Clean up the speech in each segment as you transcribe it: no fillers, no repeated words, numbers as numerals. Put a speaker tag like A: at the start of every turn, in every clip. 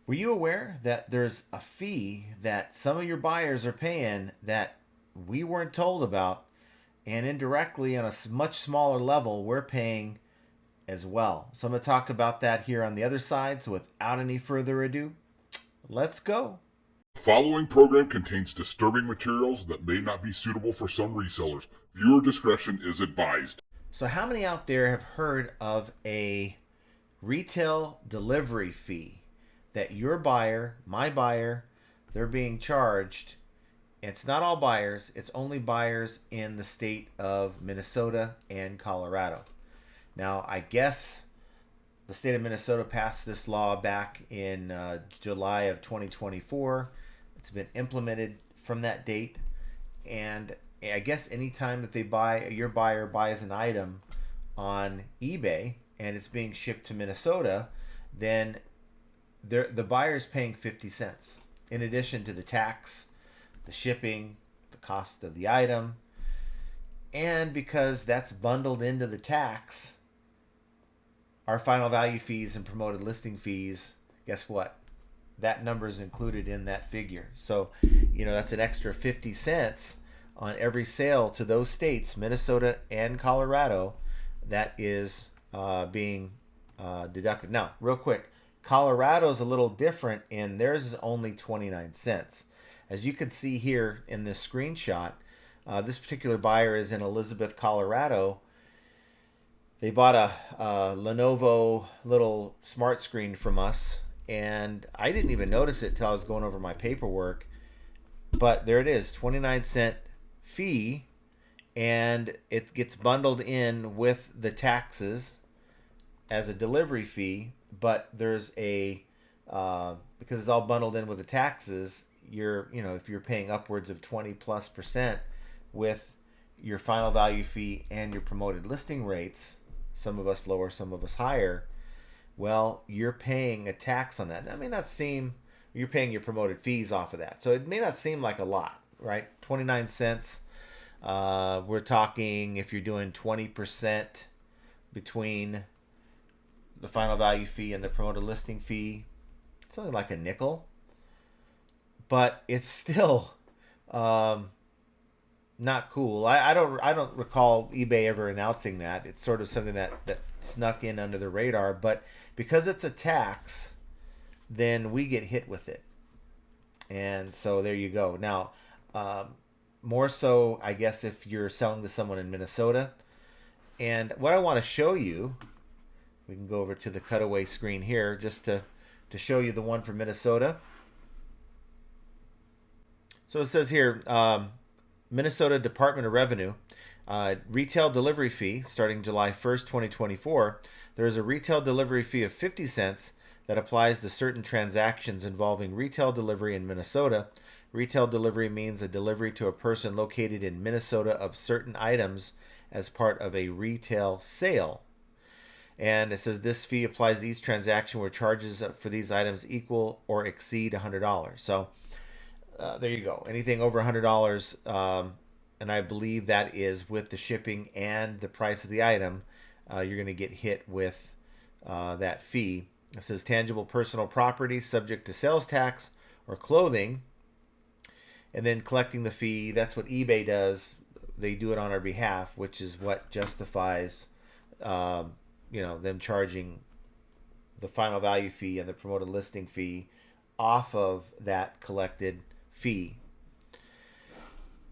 A: Were you aware that there's a fee that some of your buyers are paying that we weren't told about, and indirectly on a much smaller level we're paying as well? So I'm going to talk about that here on the other side. So without any further ado, let's go.
B: The following program contains disturbing materials that may not be suitable for some resellers. Viewer discretion is advised.
A: So how many out there have heard of a retail delivery fee that your buyer, my buyer, they're being charged? It's not all buyers, it's only buyers in the state of Minnesota and Colorado. Now, I guess the state of Minnesota passed this law back in July of 2024. It's been implemented from that date. And I guess anytime that your buyer buys an item on eBay and it's being shipped to Minnesota, then the buyer's paying 50 cents in addition to the tax, the shipping, the cost of the item. And because that's bundled into the tax, our final value fees and promoted listing fees, guess what? That number is included in that figure. So, that's an extra 50 cents on every sale to those states, Minnesota and Colorado, that is being deducted. Now, real quick, Colorado's a little different, and theirs is only 29 cents. As you can see here in this screenshot, this particular buyer is in Elizabeth, Colorado. They bought a Lenovo little smart screen from us, and I didn't even notice it till I was going over my paperwork. But there it is, 29-cent fee, and it gets bundled in with the taxes as a delivery fee. But there's because it's all bundled in with the taxes, if you're paying upwards of 20+% with your final value fee and your promoted listing rates, some of us lower, some of us higher, well, you're paying a tax on that. That may not seem, you're paying your promoted fees off of that. So it may not seem like a lot, right? 29 cents. We're talking if you're doing 20% between the final value fee and the promoted listing fee, it's only like a nickel. But it's still not cool. I don't recall eBay ever announcing that. It's sort of something that snuck in under the radar. But because it's a tax, then we get hit with it. And so there you go. Now, more so, I guess, if you're selling to someone in Minnesota. And what I want to show you, we can go over to the cutaway screen here just to show you the one for Minnesota. So it says here, Minnesota Department of Revenue, retail delivery fee starting July 1st, 2024. There is a retail delivery fee of 50 cents that applies to certain transactions involving retail delivery in Minnesota. Retail delivery means a delivery to a person located in Minnesota of certain items as part of a retail sale. And it says this fee applies to each transaction where charges for these items equal or exceed $100. So there you go. Anything over $100, and I believe that is with the shipping and the price of the item, you're going to get hit with that fee. It says tangible personal property subject to sales tax or clothing, and then collecting the fee. That's what eBay does. They do it on our behalf, which is what justifies, them charging the final value fee and the promoted listing fee off of that collected fee.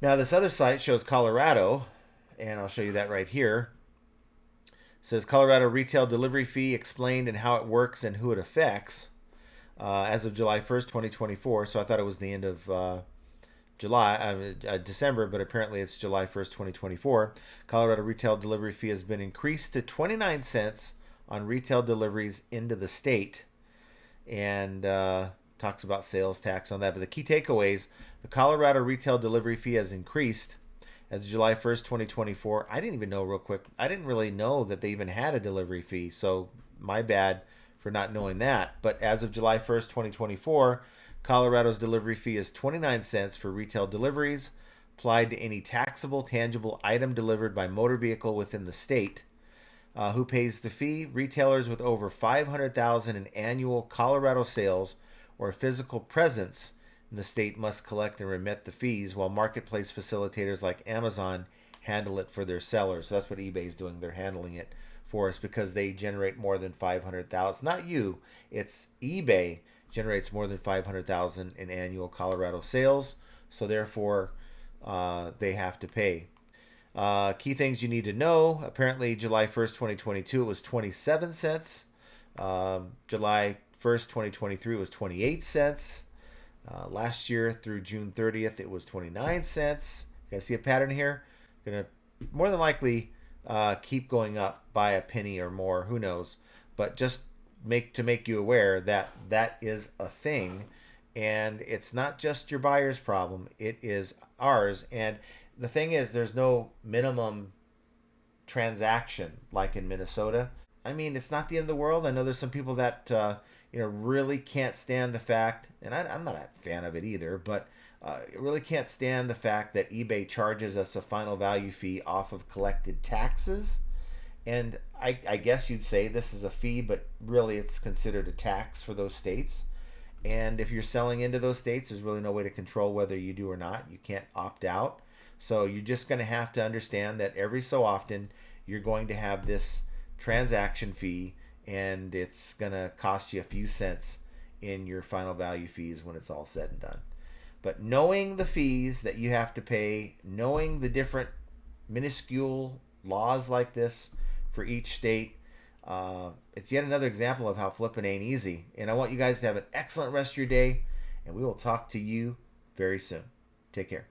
A: Now this other site shows Colorado, and I'll show you that right here. It says Colorado retail delivery fee explained and how it works and who it affects as of July 1st, 2024. So I thought it was the end of December, but apparently it's July 1st, 2024. Colorado retail delivery fee has been increased to 29 cents on retail deliveries into the state, and talks about sales tax on that. But the key takeaways: the Colorado retail delivery fee has increased as of July 1st, 2024. I didn't even know, real quick, I didn't really know that they even had a delivery fee, so my bad for not knowing that. But as of July 1st, 2024, Colorado's delivery fee is 29 cents for retail deliveries applied to any taxable tangible item delivered by motor vehicle within the state. Who pays the fee? Retailers with over 500,000 in annual Colorado sales or a physical presence in the state must collect and remit the fees, while marketplace facilitators like Amazon handle it for their sellers. So that's what eBay is doing. They're handling it for us because they generate more than 500,000. Not you, it's eBay generates more than 500,000 in annual Colorado sales. So therefore, they have to pay. Key things you need to know. Apparently, July 1st, 2022, it was 27 cents. July 1st, 2023 was 28 cents. Last year through June 30th, it was 29 cents. You guys see a pattern here? Going to more than likely keep going up by a penny or more. Who knows? But just make you aware that that is a thing, and it's not just your buyer's problem. It is ours. And the thing is, there's no minimum transaction like in Minnesota. I mean, it's not the end of the world. I know there's some people that really can't stand the fact, and I'm not a fan of it either, but really can't stand the fact that eBay charges us a final value fee off of collected taxes. And I guess you'd say this is a fee, but really it's considered a tax for those states. And if you're selling into those states, there's really no way to control whether you do or not. You can't opt out. So you're just going to have to understand that every so often you're going to have this transaction fee, and it's going to cost you a few cents in your final value fees when it's all said and done. But knowing the fees that you have to pay, knowing the different minuscule laws like this for each state, it's yet another example of how flipping ain't easy. And I want you guys to have an excellent rest of your day, and we will talk to you very soon. Take care.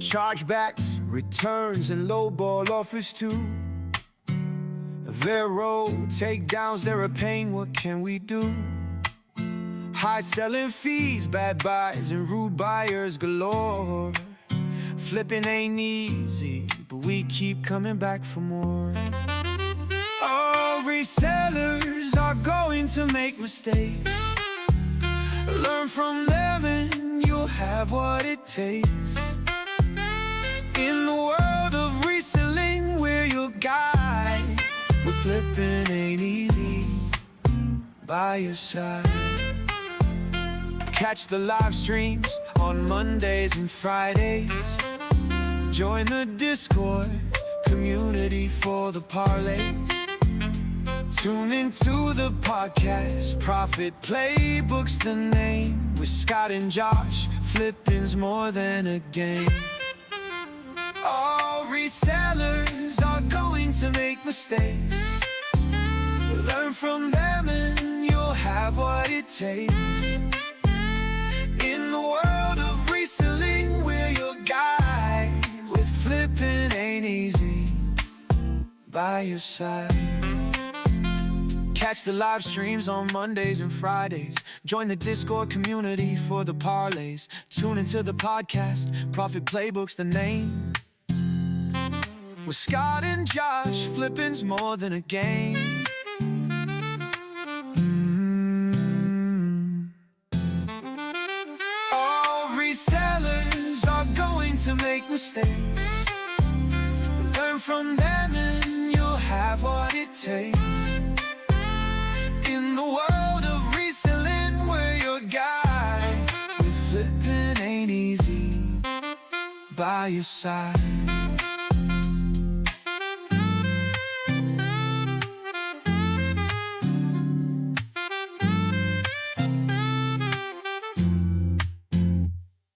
C: Chargebacks, returns, and lowball offers too. Vero takedowns, they're a pain, what can we do? High selling fees, bad buys, and rude buyers galore. Flipping ain't easy, but we keep coming back for more. All resellers are going to make mistakes. Learn from them and you'll have what it takes. In the world of reselling, we're your guide. We're flipping ain't easy, by your side. Catch the live streams on Mondays and Fridays. Join the Discord community for the parlays. Tune into the podcast, Profit Playbook's the name. With Scott and Josh, flipping's more than a game. All resellers are going to make mistakes. Learn from them and you'll have what it takes. In the world of reselling, we're your guide. With flipping ain't easy, by your side. Catch the live streams on Mondays and Fridays. Join the Discord community for the parlays. Tune into the podcast, Profit Playbook's the name. With Scott and Josh, flipping's more than a game. All resellers are going to make mistakes. Learn from them and you'll have what it takes. In the world of reselling, we're your guide. With flipping ain't easy, by your side.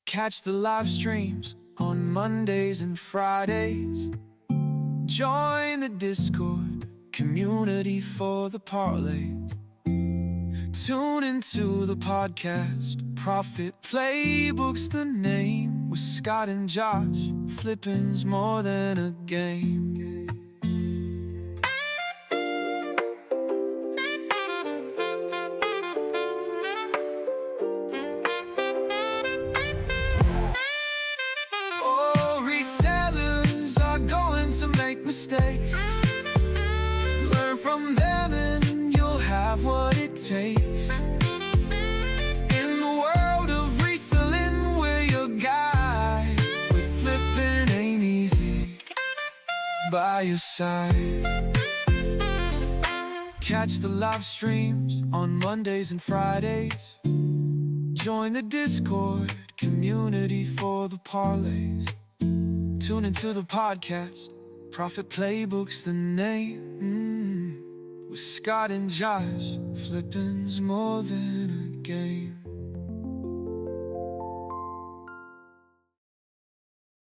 C: Catch the live streams on Mondays and Fridays. Join the Discord community for the parlay. Tune into the podcast, Profit Playbook's the name. With Scott and Josh, flipping's more than a game. Mistakes. Learn from them and you'll have what it takes. In the world of reselling, we're your guide. With flipping ain't by your side. Catch the live streams on Mondays and Fridays. Join the Discord community for the parlays. Tune into the podcast, Profit Playbook's the name. With Scott and Josh, flipping's more than a game.